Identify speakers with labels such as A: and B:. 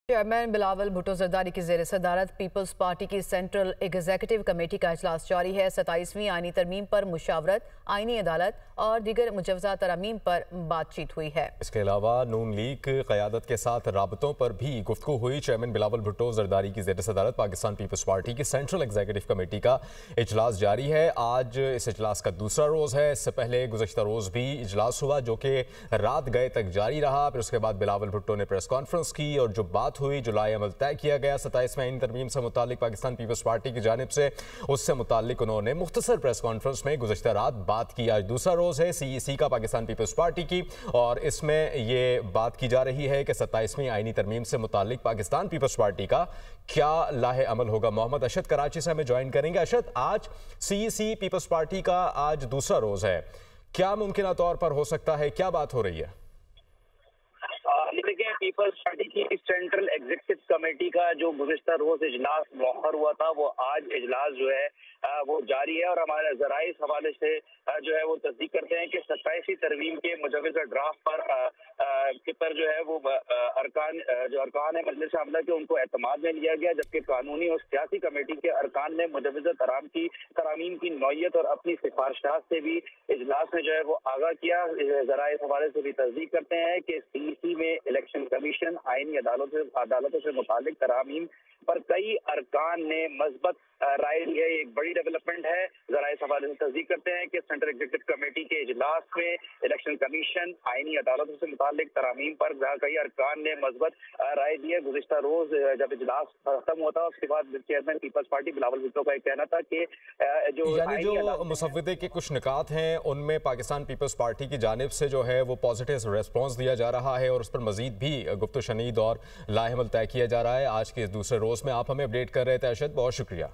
A: Chairman Bilawal Bhutto Zardari کی زیر صدارت پیپلز پارٹی کی سینٹرل ایگزیکٹو کمیٹی کا اجلاس جاری ہے۔ 27ویں آئینی ترمیم پر مشاورت، آئینی عدالت اور دیگر مجوزہ ترامیم پر بات چیت ہوئی ہے۔
B: اس کے علاوہ نون لیگ قیادت کے ساتھ رابطوں پر بھی گفتگو ہوئی۔ چیئرمین بلاول بھٹو زرداری کی زیر صدارت پاکستان پیپلز پارٹی کی سینٹرل ایگزیکٹو کمیٹی کا اجلاس جاری ہے۔ آج اس اجلاس کا دوسرا روز ہے۔ اس سے پہلے گزشتہ روز بھی اجلاس ہوا جو کہ رات گئے تک جاری رہا۔ پھر اس کے بعد بلاول بھٹو نے پریس کانفرنس کی اور جو بات ہوئی، جو لائحہ عمل طے کیا گیا 27ویں آئینی ترمیم سے متعلق پاکستان پیپلز پارٹی کی جانب سے، اس سے متعلق انہوں نے مختصر پریس کانفرنس میں گزشتہ رات بات کی۔ آج دوسرا روز ہے سی ای سی کا پاکستان پیپلز پارٹی کی، اور اس میں یہ بات کی جا رہی ہے کہ 27ویں آئینی ترمیم سے متعلق پاکستان پیپلز پارٹی کا کیا لائحہ عمل ہوگا۔ محمد اشد کراچی سے ہمیں جوائن کریں گے۔ اشد، آج سی ای سی پیپلز پارٹی کا آج دوسرا روز ہے، کیا ممکنہ طور پر ہو سکتا ہے، کیا بات ہو رہی ہے؟
C: دیکھیں، پیپلز پارٹی کی سینٹرل ایگزیکٹو کمیٹی کا جو گزشتہ روز اجلاس مؤخر ہوا تھا، وہ آج اجلاس جو ہے وہ جاری ہے، اور ہمارے ذرائع اس حوالے سے جو ہے وہ تصدیق کرتے ہیں کہ 27ویں ترمیم کے مجوزہ ڈرافٹ پر جو ہے وہ ارکان ہے مجلس عاملہ کے، ان کو اعتماد میں لیا گیا، جبکہ قانونی اور سیاسی کمیٹی کے ارکان نے مجوزہ ترامیم کی نوعیت اور اپنی سفارشات سے بھی اجلاس میں جو ہے وہ آگاہ کیا۔ ذرائع اس حوالے سے بھی تصدیق کرتے ہیں کہ سی ای سی میں الیکشن کمیشن، آئینی عدالتوں سے متعلق ترامیم پر کئی ارکان نے مثبت رائے دی ہے۔ یہ ایک بڑی ڈیولپمنٹ ہے۔ ذرائع اس حوالے سے تصدیق کرتے ہیں کہ سینٹرل ایگزیکٹو کمیٹی کے اجلاس میں الیکشن کمیشن، آئینی عدالتوں سے متعلق ترامیم پر کئی ارکان نے مثبت رائے دی ہے۔ گزشتہ روز جب اجلاس ختم ہوتا، اس کے بعد chairman Peoples Party Bilawal Bhutto کا یہ کہنا تھا کہ
B: جو مسودے کے کچھ نکات ہیں ان میں پاکستان پیپلز پارٹی کی جانب سے جو ہے وہ پازیٹیو ریسپانس دیا جا رہا ہے، اور اس پر مزید بھی گفت و شنید اور لائحہ عمل طے کیا جا رہا ہے۔ آج کے اس دوسرے روز میں آپ ہمیں اپڈیٹ کر رہے تھے اشد، بہت شکریہ۔